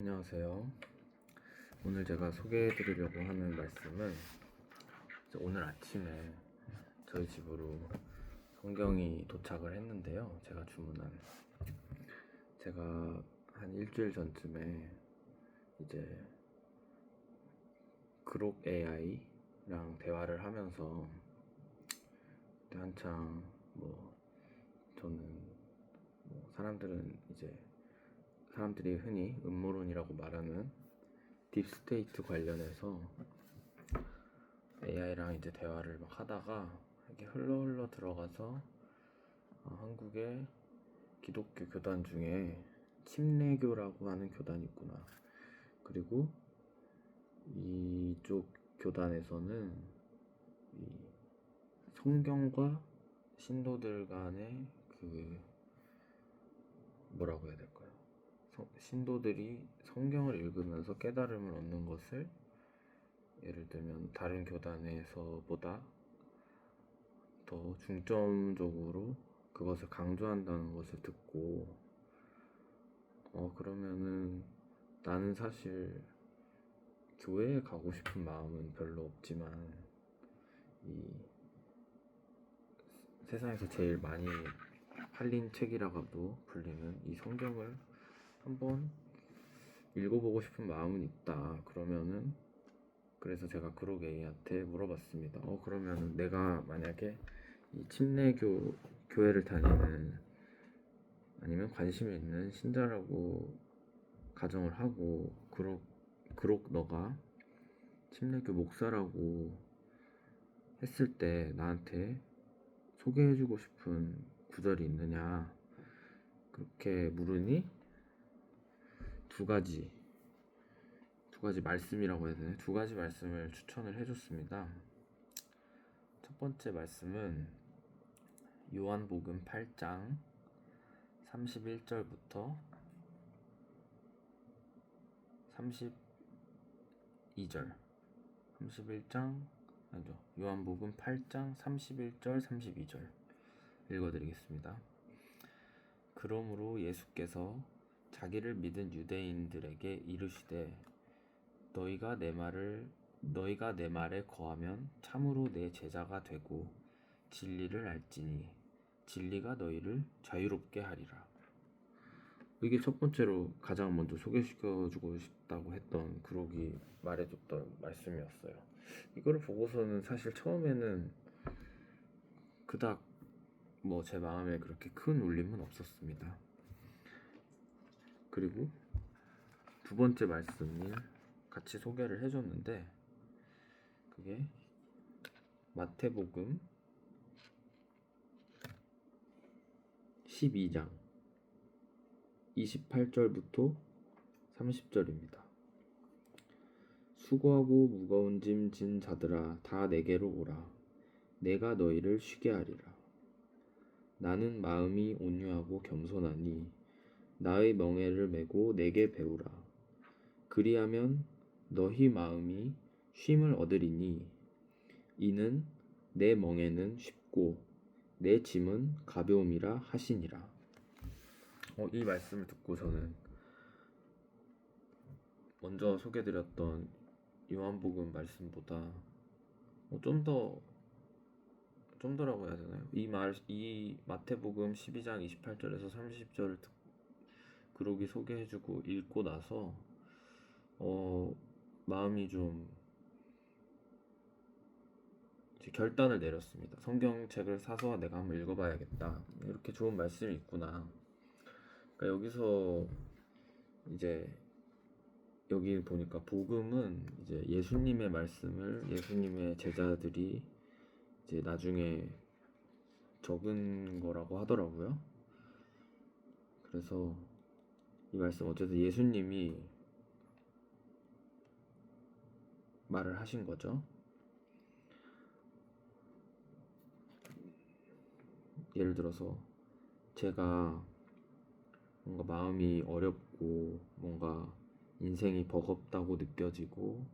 안녕하세요. 오늘 제가 소개해 드리려고 하는 말씀은 오늘 아침에 저희 집으로 성경이 도착을 했는데요. 제가 한 일주일 전쯤에 이제 그록 AI랑 대화를 하면서 그때 한창 저는 사람들이 흔히 음모론이라고 말하는 딥스테이트 관련해서 AI랑 이제 대화를 막 하다가 이렇게 흘러 들어가서 한국의 기독교 교단 중에 침례교라고 하는 교단이 있구나. 그리고 이쪽 교단에서는 이 성경과 신도들 간의 뭐라고 해야 될까요? 신도들이 성경을 읽으면서 깨달음을 얻는 것을 예를 들면 다른 교단에서보다 더 중점적으로 그것을 강조한다는 것을 듣고 그러면은 나는 사실 교회에 가고 싶은 마음은 별로 없지만 이 세상에서 제일 많이 팔린 책이라고도 불리는 이 성경을 한번 읽어보고 싶은 마음은 있다. 그래서 제가 그록 A한테 물어봤습니다. 그러면 내가 만약에 이 침례교 교회를 다니는 아니면 관심이 있는 신자라고 가정을 하고 그록 너가 침례교 목사라고 했을 때 나한테 소개해주고 싶은 구절이 있느냐 그렇게 물으니 두 가지 말씀이라고 해야 되나요? 두 가지 말씀을 추천을 해줬습니다. 첫 번째 말씀은 요한복음 8장 31절부터 32절 31장 아니죠. 요한복음 8장 31절 32절 읽어드리겠습니다. 그러므로 예수께서 자기를 믿은 유대인들에게 이르시되 너희가 내 말에 거하면 참으로 내 제자가 되고 진리를 알지니 진리가 너희를 자유롭게 하리라. 이게 첫 번째로 가장 먼저 소개시켜주고 싶다고 했던 그록이 말해줬던 말씀이었어요. 이거를 보고서는 사실 처음에는 그닥 제 마음에 그렇게 큰 울림은 없었습니다. 그리고 두 번째 말씀을 같이 소개를 해줬는데 그게 마태복음 12장 28절부터 30절입니다. 수고하고 무거운 짐 진 자들아 다 내게로 오라. 내가 너희를 쉬게 하리라. 나는 마음이 온유하고 겸손하니 나의 멍에를 메고 내게 배우라. 그리하면 너희 마음이 쉼을 얻으리니 이는 내 멍에는 쉽고 내 짐은 가벼움이라 하시니라. 이 말씀을 듣고 저는 먼저 소개드렸던 요한복음 말씀보다 좀 더라고 해야 되나요? 이 마태복음 12장 28절에서 30절을 그록이 소개해주고 읽고 나서 마음이 좀 결단을 내렸습니다. 성경책을 사서 내가 한번 읽어봐야겠다. 이렇게 좋은 말씀이 있구나. 그러니까 여기서 이제 여기 보니까 복음은 이제 예수님의 말씀을 예수님의 제자들이 이제 나중에 적은 거라고 하더라고요. 그래서 이 말씀 어쨌든 예수님이 말을 하신 거죠. 예를 들어서 제가 뭔가 마음이 어렵고 뭔가 인생이 버겁다고 느껴지고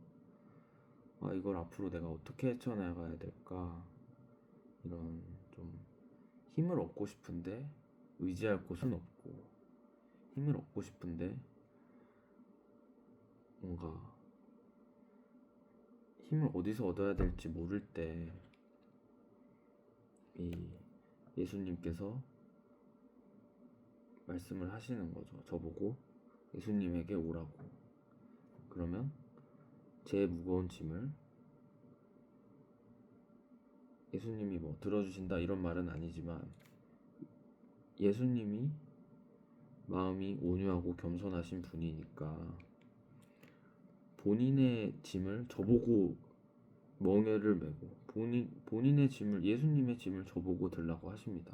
이걸 앞으로 내가 어떻게 헤쳐나가야 될까 이런 좀 힘을 얻고 싶은데 의지할 곳은 없고 힘을 얻고 싶은데 뭔가 힘을 어디서 얻어야 될지 모를 때 이 예수님께서 말씀을 하시는 거죠. 저보고 예수님에게 오라고. 그러면 제 무거운 짐을 예수님이 뭐 들어주신다 이런 말은 아니지만 예수님이 마음이 온유하고 겸손하신 분이니까 본인의 짐을 저보고 멍에를 메고 본인의 짐을 예수님의 짐을 저보고 들라고 하십니다.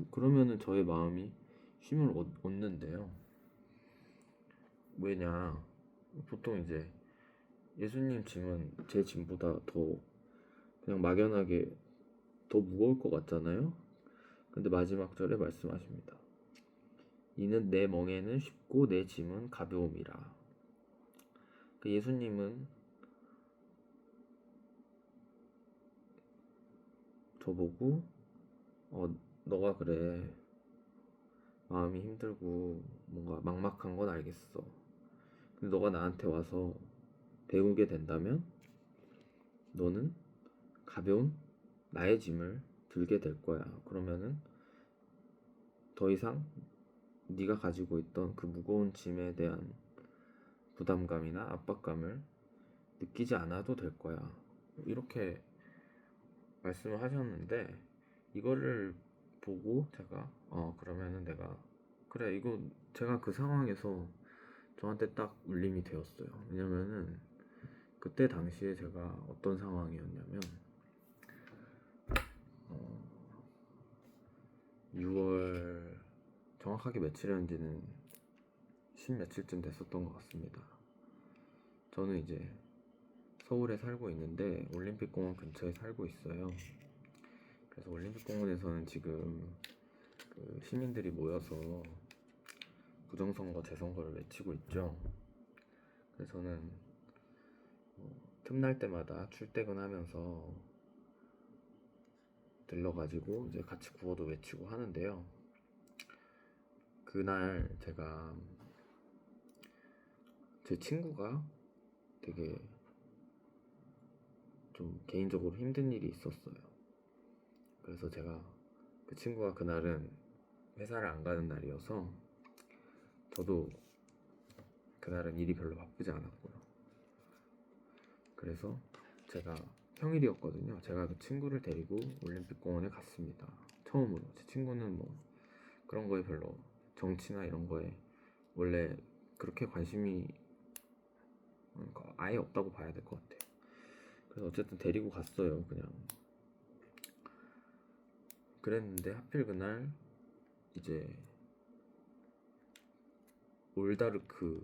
그러면은 저의 마음이 쉼을 얻는데요. 왜냐? 보통 이제 예수님 짐은 제 짐보다 더 그냥 막연하게 더 무거울 것 같잖아요. 근데 마지막 절에 말씀하십니다. 이는 내 멍에는 쉽고 내 짐은 가벼움이라. 그 예수님은 저보고 너가 그래 마음이 힘들고 뭔가 막막한 건 알겠어. 근데 너가 나한테 와서 배우게 된다면 너는 가벼운 나의 짐을 들게 될 거야. 그러면은 더 이상 네가 가지고 있던 그 무거운 짐에 대한 부담감이나 압박감을 느끼지 않아도 될 거야. 이렇게 말씀을 하셨는데 이거를 보고 제가 그러면은 내가 그래 이거 제가 그 상황에서 저한테 딱 울림이 되었어요. 왜냐면은 그때 당시에 제가 어떤 상황이었냐면 6월 정확하게 며칠이었는지는 10며칠쯤 됐었던 것 같습니다. 저는 이제 서울에 살고 있는데 올림픽공원 근처에 살고 있어요. 그래서 올림픽공원에서는 지금 그 시민들이 모여서 부정선거 재선거를 외치고 있죠. 그래서 저는 틈날 때마다 출퇴근하면서 들러가지고 이제 같이 구호도 외치고 하는데요. 그날 제가 제 친구가 되게 좀 개인적으로 힘든 일이 있었어요. 그래서 제가 그 친구가 그날은 회사를 안 가는 날이어서 저도 그날은 일이 별로 바쁘지 않았고요. 그래서 제가 평일이었거든요. 제가 그 친구를 데리고 올림픽공원에 갔습니다. 처음으로. 제 친구는 뭐 그런 거에 별로 정치나 이런 거에 원래 그렇게 관심이 아예 없다고 봐야 될 것 같아요. 그래서 어쨌든 데리고 갔어요. 그냥 그랬는데 하필 그날 이제 올다르크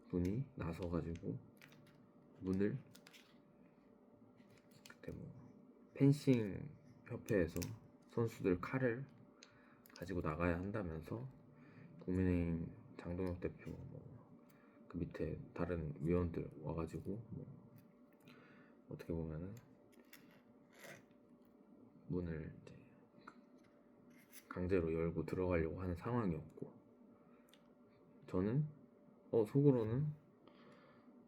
분이 나서가지고 문을 그때 뭐 펜싱 협회에서 선수들 칼을 가지고 나가야 한다면서 국민의힘 장동혁 대표 그 밑에 다른 위원들 와가지고 어떻게 보면은 문을 이제 강제로 열고 들어가려고 하는 상황이었고 저는 속으로는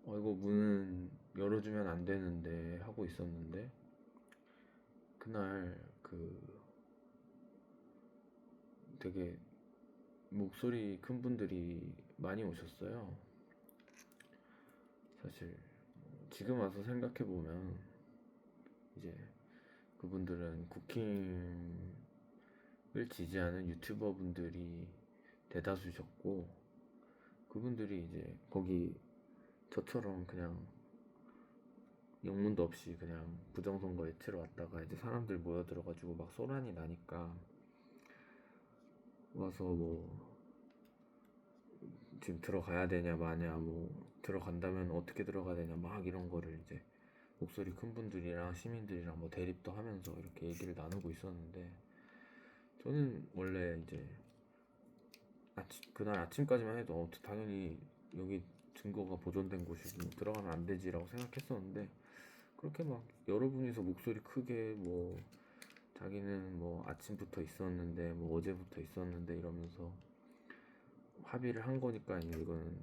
이거 문은 열어주면 안 되는데 하고 있었는데 그날 그 되게 목소리 큰 분들이 많이 오셨어요. 사실 지금 와서 생각해보면 이제 그분들은 국힘을 지지하는 유튜버 분들이 대다수셨고 그분들이 이제 거기 저처럼 그냥 영문도 없이 그냥 부정선거 외치러 왔다가 이제 사람들 모여들어가지고 막 소란이 나니까 와서 뭐 지금 들어가야 되냐 마냐 뭐 들어간다면 어떻게 들어가야 되냐 막 이런 거를 이제 목소리 큰 분들이랑 시민들이랑 뭐 대립도 하면서 이렇게 얘기를 나누고 있었는데 저는 원래 이제 그날 아침까지만 해도 당연히 여기 증거가 보존된 곳이고 들어가면 안 되지라고 생각했었는데 그렇게 막 여러분이서 목소리 크게 뭐 자기는 뭐 아침부터 있었는데 뭐 어제부터 있었는데 이러면서 합의를 한 거니까 이거는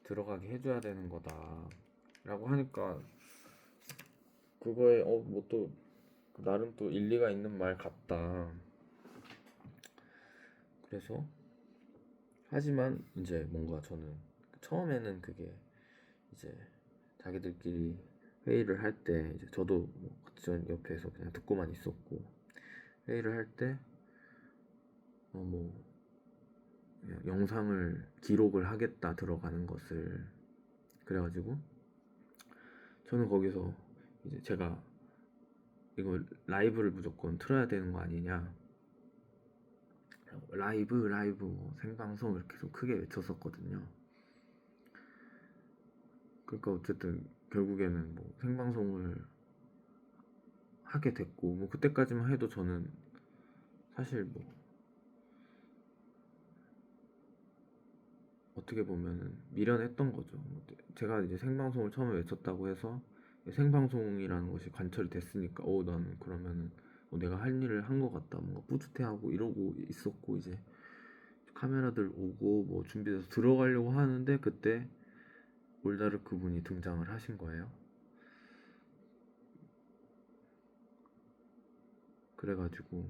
들어가게 해줘야 되는 거다 라고 하니까 그거에 뭐 또 나름 또 일리가 있는 말 같다. 그래서 하지만 이제 뭔가 저는 처음에는 그게 이제 자기들끼리 회의를 할 때 이제 저도 뭐 전 옆에서 그냥 듣고만 있었고 회의를 할 때 뭐 영상을 기록을 하겠다 들어가는 것을 그래가지고 저는 거기서 이제 제가 이거 라이브를 무조건 틀어야 되는 거 아니냐 라이브 뭐 생방송 이렇게 좀 크게 외쳤었거든요. 그러니까 어쨌든 결국에는 뭐 생방송을 하게 됐고 뭐 그때까지만 해도 저는 사실 뭐 어떻게 보면은 미련했던 거죠. 제가 이제 생방송을 처음에 외쳤다고 해서 생방송이라는 것이 관철이 됐으니까 나는 그러면은 내가 할 일을 한 것 같다 뭔가 뿌듯해하고 이러고 있었고 이제 카메라들 오고 뭐 준비돼서 들어가려고 하는데 그때 올다르크 분이 등장을 하신 거예요. 그래가지고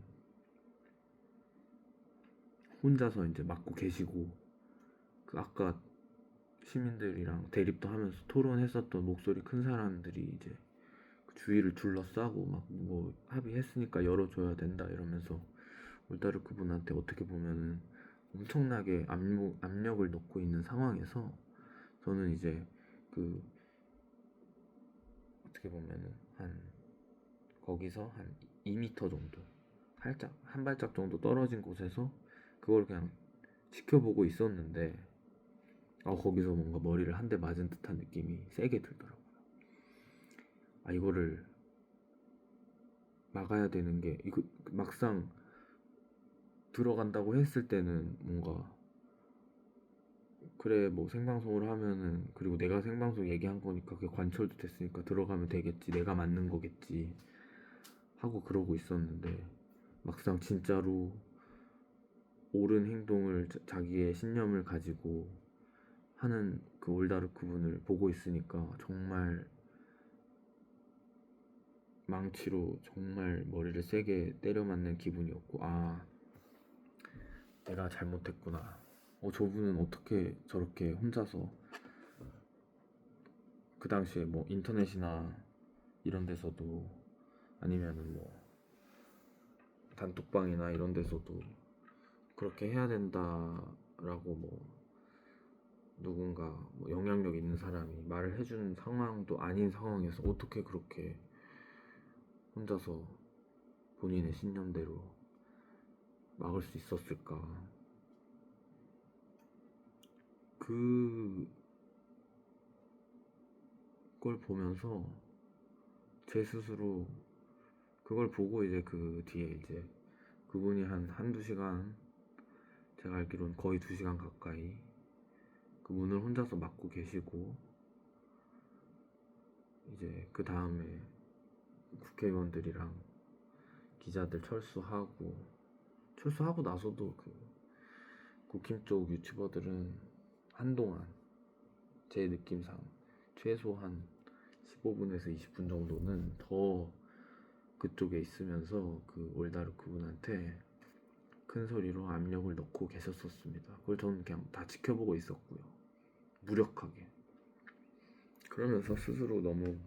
혼자서 이제 맡고 계시고 그 아까 시민들이랑 대립도 하면서 토론했었던 목소리 큰 사람들이 이제 주위를 둘러싸고 막 뭐 합의했으니까 열어줘야 된다 이러면서 올다르크 분한테 어떻게 보면은 엄청나게 압력을 넣고 있는 상황에서 저는 이제 그 어떻게 보면은 한 거기서 한 2m 정도 살짝 한 발짝 정도 떨어진 곳에서 그걸 그냥 지켜보고 있었는데 거기서 뭔가 머리를 한 대 맞은 듯한 느낌이 세게 들더라고요. 이거를 막아야 되는 게 이거 막상 들어간다고 했을 때는 뭔가 그래 뭐 생방송을 하면은 그리고 내가 생방송 얘기한 거니까 그게 관철도 됐으니까 들어가면 되겠지 내가 맞는 거겠지 하고 그러고 있었는데 막상 진짜로 옳은 행동을 자기의 신념을 가지고 하는 그 올다르크 분을 보고 있으니까 정말 망치로 정말 머리를 세게 때려 맞는 기분이었고 내가 잘못했구나. 저분은 어떻게 저렇게 혼자서 그 당시에 뭐 인터넷이나 이런 데서도 아니면은 뭐 단톡방이나 이런 데서도 그렇게 해야 된다라고 뭐 누군가 뭐 영향력 있는 사람이 말을 해주는 상황도 아닌 상황에서 어떻게 그렇게 혼자서 본인의 신념대로 막을 수 있었을까. 그걸 보면서 제 스스로 그걸 보고 이제 그 뒤에 이제 그분이 한두 시간 제가 알기로는 거의 2시간 가까이 그 문을 혼자서 막고 계시고 이제 그 다음에 국회의원들이랑 기자들 철수하고 나서도 그 국힘 쪽 유튜버들은 한동안 제 느낌상 최소 한 15분에서 20분 정도는 더 그쪽에 있으면서 그 올다르크 분한테 큰 소리로 압력을 넣고 계셨었습니다. 그걸 저는 그냥 다 지켜보고 있었고요. 무력하게. 그러면서 스스로 너무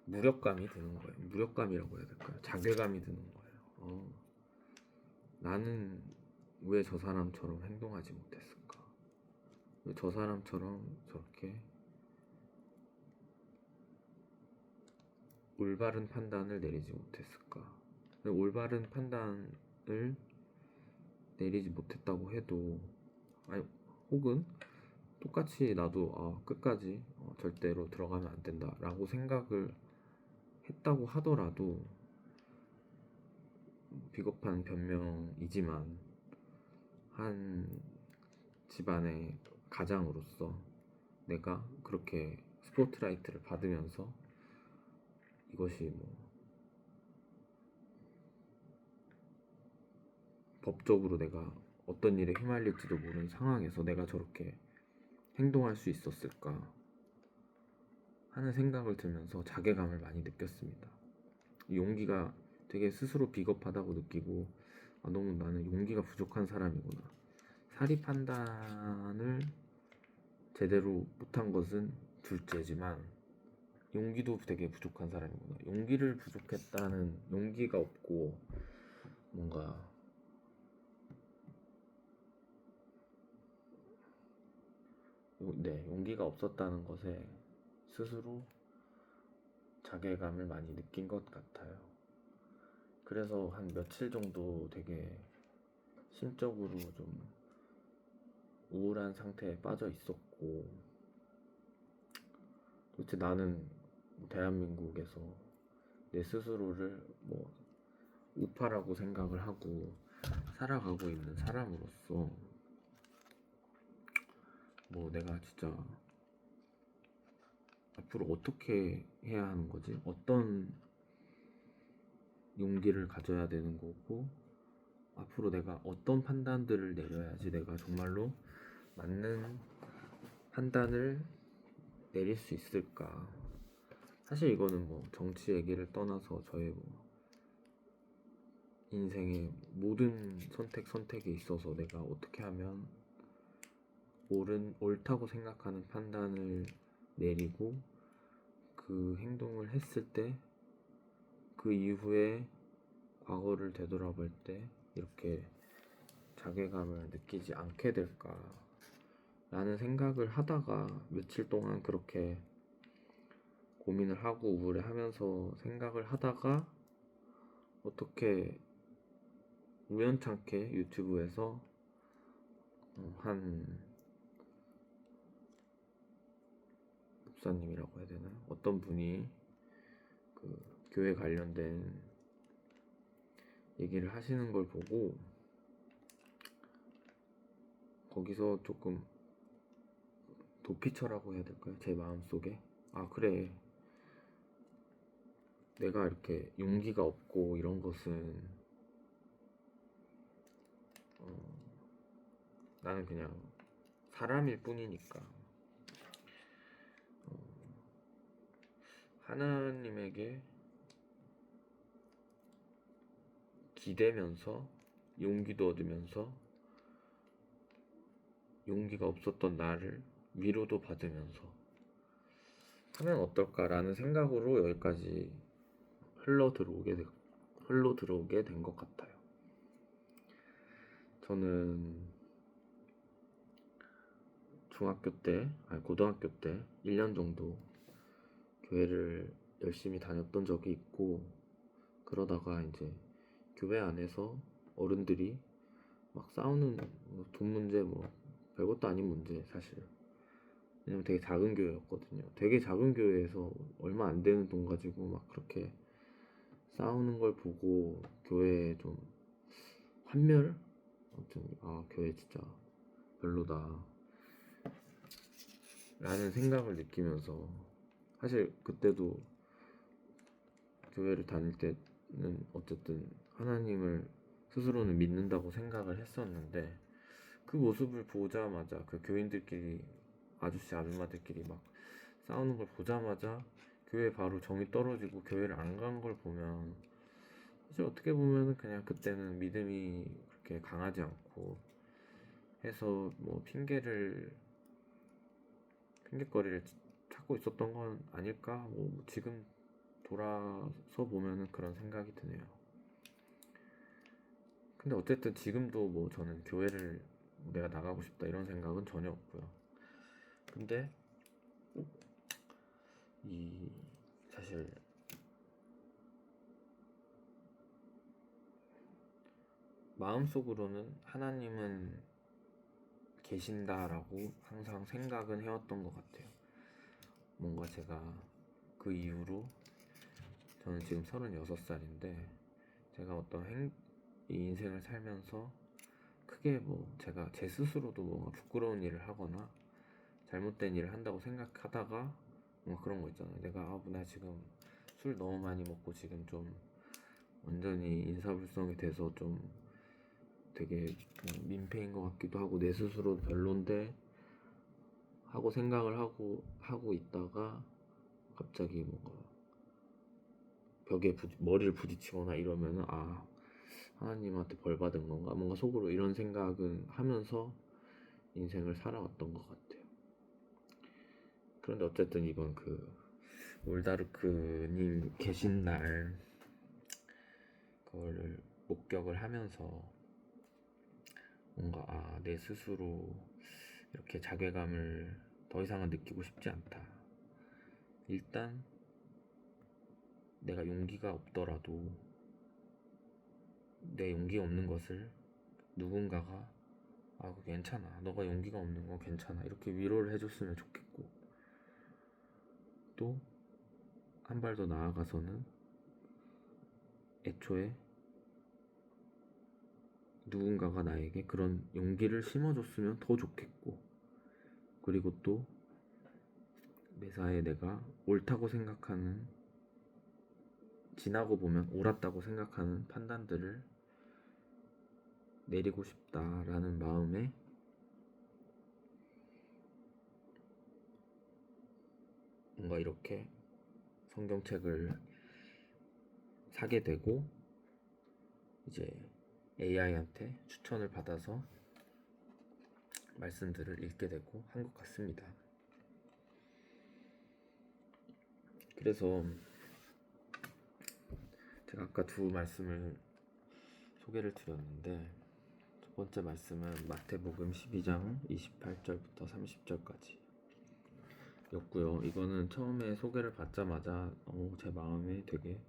무력감이 드는 거예요. 무력감이라고 해야 될까요? 자괴감이 드는 거예요. 나는 왜 저 사람처럼 행동하지 못했을까? 왜 저 사람처럼 저렇게 올바른 판단을 내리지 못했을까? 올바른 판단을 내리지 못했다고 해도 혹은 똑같이 나도 끝까지 절대로 들어가면 안 된다 라고 생각을 했다고 하더라도 비겁한 변명이지만 한 집안의 가장으로서 내가 그렇게 스포트라이트를 받으면서 이것이 뭐 법적으로 내가 어떤 일에 휘말릴지도 모르는 상황에서 내가 저렇게 행동할 수 있었을까 하는 생각을 들면서 자괴감을 많이 느꼈습니다. 용기가 되게 스스로 비겁하다고 느끼고, 너무 나는 용기가 부족한 사람이구나. 사리 판단을 제대로 못한 것은 둘째지만 용기도 되게 부족한 사람이구나. 용기를 부족했다는, 용기가 없고 뭔가 용기가 없었다는 것에 스스로 자괴감을 많이 느낀 것 같아요. 그래서 한 며칠 정도 되게 심적으로 좀 우울한 상태에 빠져 있었고, 도대체 나는 대한민국에서 내 스스로를 뭐 우파라고 생각을 하고 살아가고 있는 사람으로서 뭐 내가 진짜 앞으로 어떻게 해야 하는 거지? 어떤 용기를 가져야 되는 거고, 앞으로 내가 어떤 판단들을 내려야지 내가 정말로 맞는 판단을 내릴 수 있을까? 사실 이거는 뭐 정치 얘기를 떠나서 저의 뭐 인생의 모든 선택에 있어서 내가 어떻게 하면 옳다고 생각하는 판단을 내리고 그 행동을 했을 때 그 이후에 과거를 되돌아볼 때 이렇게 자괴감을 느끼지 않게 될까 라는 생각을 하다가 며칠 동안 그렇게 고민을 하고 우울해하면서 생각을 하다가 어떻게 우연찮게 유튜브에서 한 목사님이라고 해야 되나? 어떤 분이 그 교회 관련된 얘기를 하시는 걸 보고 거기서 조금 도피처라고 해야 될까요? 제 마음속에 그래, 내가 이렇게 용기가 없고 이런 것은 나는 그냥 사람일 뿐이니까 하나님에게 기대면서 용기도 얻으면서 용기가 없었던 나를 위로도 받으면서 하면 어떨까라는 생각으로 여기까지 흘러 들어오게 된 것 같아요. 저는 고등학교 때 1년 정도 교회를 열심히 다녔던 적이 있고, 그러다가 이제 교회 안에서 어른들이 막 싸우는 돈 문제, 뭐 별것도 아닌 문제, 사실. 왜냐면 되게 작은 교회였거든요. 되게 작은 교회에서 얼마 안 되는 돈 가지고 막 그렇게 싸우는 걸 보고 교회에 좀 환멸? 아무튼 교회 진짜 별로다 라는 생각을 느끼면서, 사실 그때도 교회를 다닐 때는 어쨌든 하나님을 스스로는 믿는다고 생각을 했었는데, 그 모습을 보자마자 그 교인들끼리, 아저씨 아줌마들끼리 막 싸우는 걸 보자마자 교회 바로 정이 떨어지고 교회를 안 간 걸 보면, 사실 어떻게 보면 그냥 그때는 믿음이 그렇게 강하지 않고 해서 뭐 핑계거리를 찾고 있었던 건 아닐까? 뭐 지금 돌아서 보면은 그런 생각이 드네요. 근데 어쨌든 지금도 뭐 저는 교회를 내가 나가고 싶다 이런 생각은 전혀 없고요. 근데 사실 마음속으로는 하나님은 계신다라고 항상 생각은 해왔던 것 같아요. 뭔가 제가 그 이후로, 저는 지금 36살인데 제가 어떤 이 인생을 살면서 크게 뭐 제가 제 스스로도 뭔가 부끄러운 일을 하거나 잘못된 일을 한다고 생각하다가 뭔가 그런 거 있잖아요. 내가 나 지금 술 너무 많이 먹고 지금 좀 완전히 인사불성이 돼서 좀 되게 민폐인 것 같기도 하고 내 스스로 별론데 하고 생각을 하고 있다가 갑자기 뭔가 벽에 머리를 부딪히거나 이러면은 아, 하나님한테 벌 받은 건가? 뭔가 속으로 이런 생각은 하면서 인생을 살아왔던 것 같아요. 그런데 어쨌든 이건 그 울다르크님 계신 날 그거를 목격을 하면서 뭔가 아, 내 스스로 이렇게 자괴감을 더 이상은 느끼고 싶지 않다. 일단 내가 용기가 없더라도 내 용기가 없는 것을 누군가가 아, 그거 괜찮아. 너가 용기가 없는 건 괜찮아. 이렇게 위로를 해줬으면 좋겠고, 또 한 발 더 나아가서는 애초에 누군가가 나에게 그런 용기를 심어줬으면 더 좋겠고, 그리고 또 매사에 내가 옳다고 생각하는, 지나고 보면 옳았다고 생각하는 판단들을 내리고 싶다라는 마음에 뭔가 이렇게 성경책을 사게 되고 이제 AI한테 추천을 받아서 말씀들을 읽게 되고 한 것 같습니다. 그래서 제가 아까 두 말씀을 소개를 드렸는데 첫 번째 말씀은 마태복음 12장 28절부터 30절까지 였고요. 이거는 처음에 소개를 받자마자 제 마음에 되게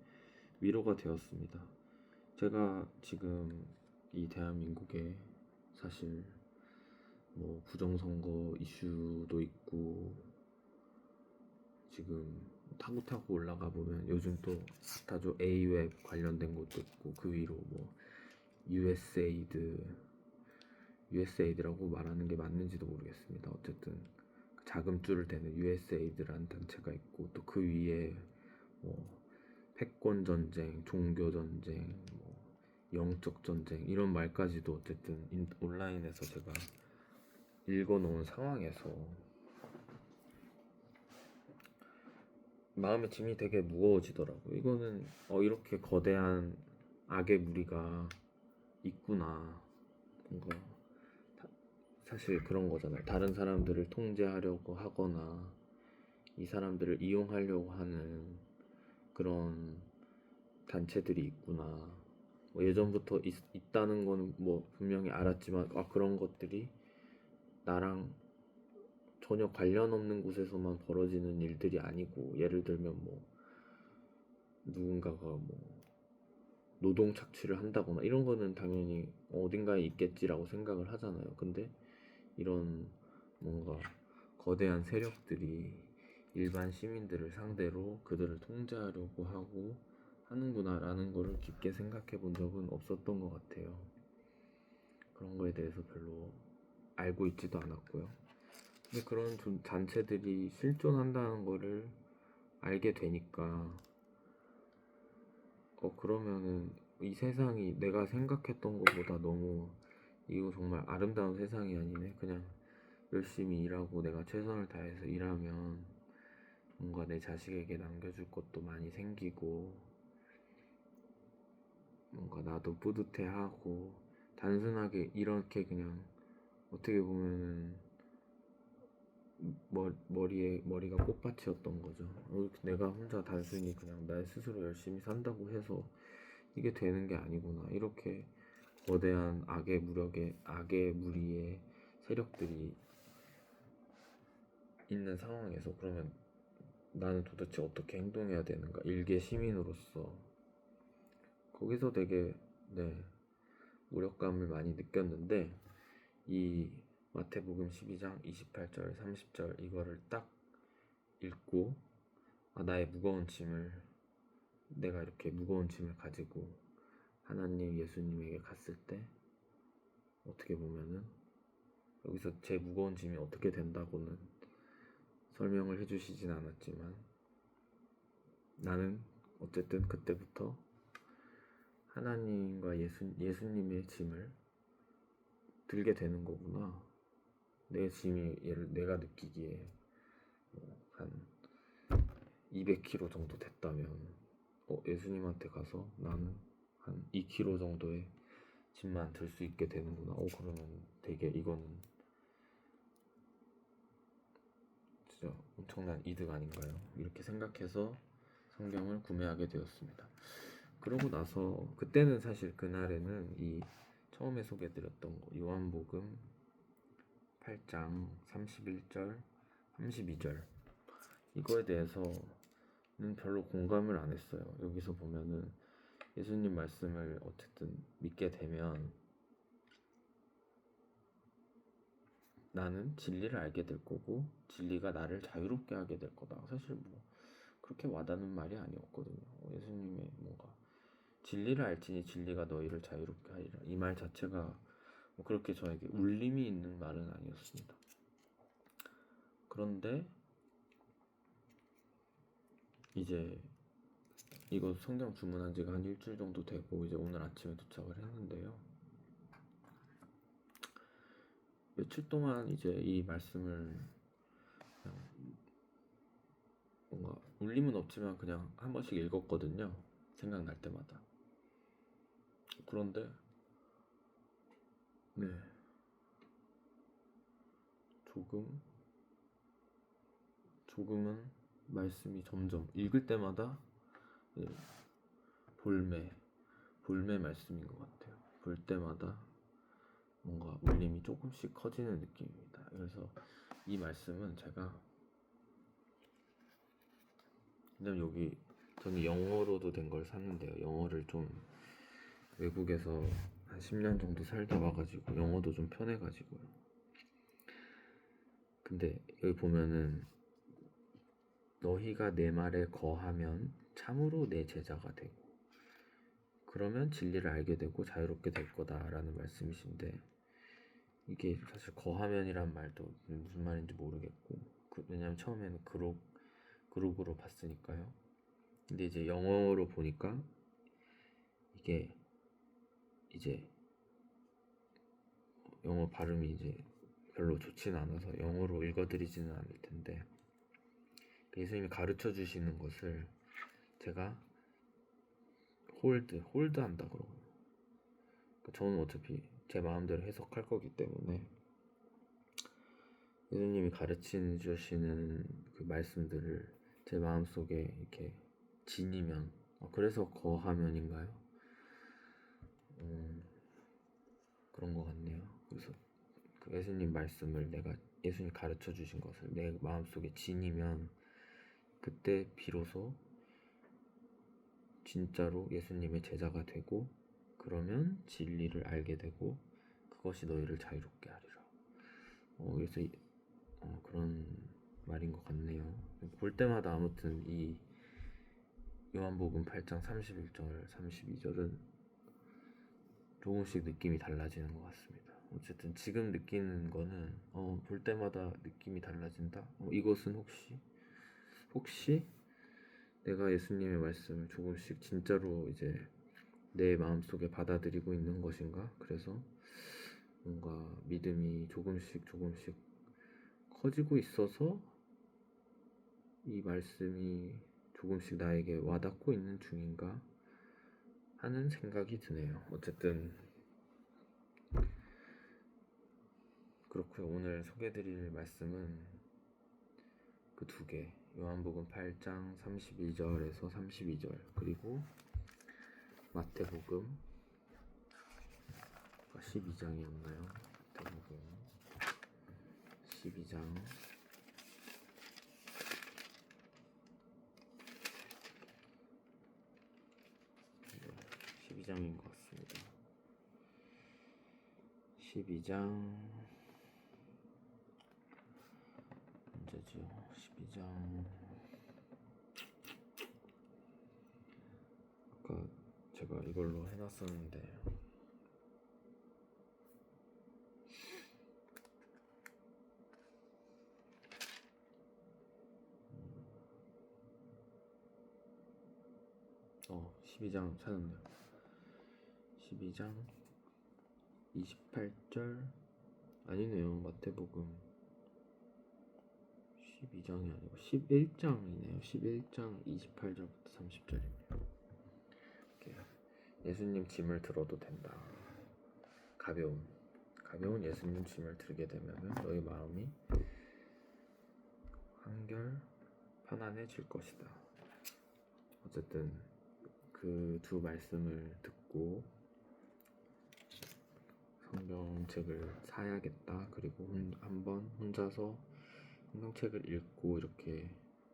위로가 되었습니다. 제가 지금 이 대한민국에 사실 뭐 부정선거 이슈도 있고 지금 타고 올라가 보면 요즘 또 다조 A웹 관련된 것도 있고 그 위로 뭐 USAID라고 말하는 게 맞는지도 모르겠습니다. 어쨌든 자금줄을 대는 USAID라는 단체가 있고 또 그 위에 뭐 패권 전쟁, 종교 전쟁, 뭐 영적 전쟁 이런 말까지도 어쨌든 온라인에서 제가 읽어놓은 상황에서 마음의 짐이 되게 무거워지더라고요. 이거는 이렇게 거대한 악의 무리가 있구나. 뭔가 사실 그런 거잖아요. 다른 사람들을 통제하려고 하거나 이 사람들을 이용하려고 하는 그런 단체들이 있구나. 뭐 예전부터 있다는 건 뭐 분명히 알았지만 그런 것들이 나랑 전혀 관련 없는 곳에서만 벌어지는 일들이 아니고 예를 들면 뭐 누군가가 뭐 노동 착취를 한다거나 이런 거는 당연히 어딘가에 있겠지라고 생각을 하잖아요. 근데 이런 뭔가 거대한 세력들이 일반 시민들을 상대로 그들을 통제하려고 하고 하는구나라는 거를 깊게 생각해 본 적은 없었던 것 같아요. 그런 거에 대해서 별로 알고 있지도 않았고요. 근데 그런 단체들이 실존한다는 거를 알게 되니까 그러면은 이 세상이 내가 생각했던 것보다 너무 이거 정말 아름다운 세상이 아니네. 그냥 열심히 일하고 내가 최선을 다해서 일하면 뭔가 내 자식에게 남겨줄 것도 많이 생기고 뭔가 나도 뿌듯해하고 단순하게 이렇게 그냥 어떻게 보면은 머리가 꽃밭이었던 거죠. 내가 혼자 단순히 그냥 나 스스로 열심히 산다고 해서 이게 되는 게 아니구나. 이렇게 거대한 악의 무리의 세력들이 있는 상황에서 그러면 나는 도대체 어떻게 행동해야 되는가? 일개 시민으로서 거기서 되게 무력감을 많이 느꼈는데 이 마태복음 12장 28절 30절 이거를 딱 읽고 나의 무거운 짐을 내가 이렇게 무거운 짐을 가지고 하나님 예수님에게 갔을 때 어떻게 보면은 여기서 제 무거운 짐이 어떻게 된다고는 설명을 해주시진 않았지만 나는 어쨌든 그때부터 하나님과 예수님의 짐을 들게 되는 거구나. 내 짐이 내가 느끼기에 한 200kg 정도 됐다면 예수님한테 가서 나는 한 2kg 정도의 짐만 들 수 있게 되는구나. 그러면 되게 이거는 진짜 엄청난 이득 아닌가요? 이렇게 생각해서 성경을 구매하게 되었습니다. 그러고 나서 그때는 사실 그날에는 이 처음에 소개해드렸던 거 요한복음 8장 31절 32절 이거에 대해서는 별로 공감을 안 했어요. 여기서 보면은 예수님 말씀을 어쨌든 믿게 되면 나는 진리를 알게 될 거고 진리가 나를 자유롭게 하게 될 거다. 사실 뭐 그렇게 와닿는 말이 아니었거든요. 예수님의 뭔가 진리를 알지니 진리가 너희를 자유롭게 하리라. 이 말 자체가 뭐 그렇게 저에게 울림이 있는 말은 아니었습니다. 그런데 이제 이거 성경 주문한 지가 한 일주일 정도 되고 이제 오늘 아침에 도착을 했는데요. 며칠 동안 이제 이 말씀을 그냥 뭔가 울림은 없지만 그냥 한 번씩 읽었거든요. 생각날 때마다. 그런데 네 조금은 말씀이 점점 읽을 때마다 볼매 말씀인 것 같아요. 볼 때마다 뭔가 울림이 조금씩 커지는 느낌입니다. 그래서 이 말씀은 제가 왜냐면 여기 저는 영어로도 된 걸 샀는데요. 영어를 좀 외국에서 한 10년 정도 살다 와가지고 영어도 좀 편해가지고요. 근데 여기 보면은 너희가 내 말에 거하면 참으로 내 제자가 되고 그러면 진리를 알게 되고 자유롭게 될 거다라는 말씀이신데 이게 사실 거하면이란 말도 무슨 말인지 모르겠고 왜냐면 처음에는 그룹으로 봤으니까요. 근데 이제 영어로 보니까 이게 이제 영어 발음이 이제 별로 좋지는 않아서 영어로 읽어드리지는 않을 텐데 예수님이 가르쳐 주시는 것을 제가 홀드 한다 그러고요. 저는 어차피 제 마음대로 해석할 거기 때문에 예수님이 가르쳐 주시는 그 말씀들을 제 마음속에 이렇게 지니면 그래서 거하면인가요? 그런 것 같네요. 그래서 그 예수님 말씀을 예수님 가르쳐 주신 것을 내 마음속에 지니면 그때 비로소 진짜로 예수님의 제자가 되고 그러면 진리를 알게 되고 그것이 너희를 자유롭게 하리라. 그래서 그런 말인 것 같네요. 볼 때마다 아무튼 이 요한복음 8장 31절 32절은 조금씩 느낌이 달라지는 것 같습니다. 어쨌든 지금 느끼는 거는 볼 때마다 느낌이 달라진다. 이것은 혹시 내가 예수님의 말씀을 조금씩 진짜로 이제 내 마음속에 받아들이고 있는 것인가? 그래서 뭔가 믿음이 조금씩 커지고 있어서 이 말씀이 조금씩 나에게 와닿고 있는 중인가 하는 생각이 드네요. 어쨌든 그렇고요. 오늘 소개해드릴 말씀은 그 두 개, 요한복음 8장 31절에서 32절 그리고 마태복음 12장이었나요? 마태복음 12장 12장인 것 같습니다. 12장 언제죠? 12장 아까 제가 이걸로 해놨었는데 어 12장 찾았네요. 12장 28절 아니네요. 마태복음 12장이 아니고 11장이네요. 11장 28절부터 30절이네요. 예수님 짐을 들어도 된다. 가벼운 예수님 짐을 들게 되면 너희 마음이 한결 편안해질 것이다. 어쨌든 그 두 말씀을 듣고 성경책을 사야겠다. 그리고 한번 혼자서 성경책을 읽고 이렇게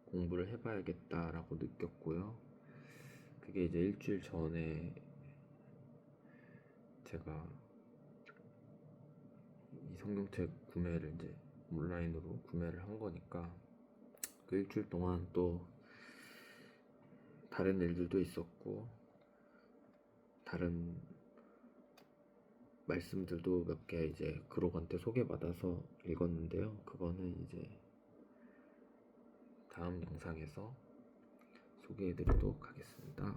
공부를 해봐야겠다라고 느꼈고요. 그게 이제 일주일 전에 제가 이 성경책 구매를 이제 온라인으로 구매를 한 거니까 그 일주일 동안 또 다른 일들도 있었고 다른 말씀들도 몇 개 이제 그룹한테 소개받아서 읽었는데요. 그거는 이제 다음 영상에서 소개해드리도록 하겠습니다.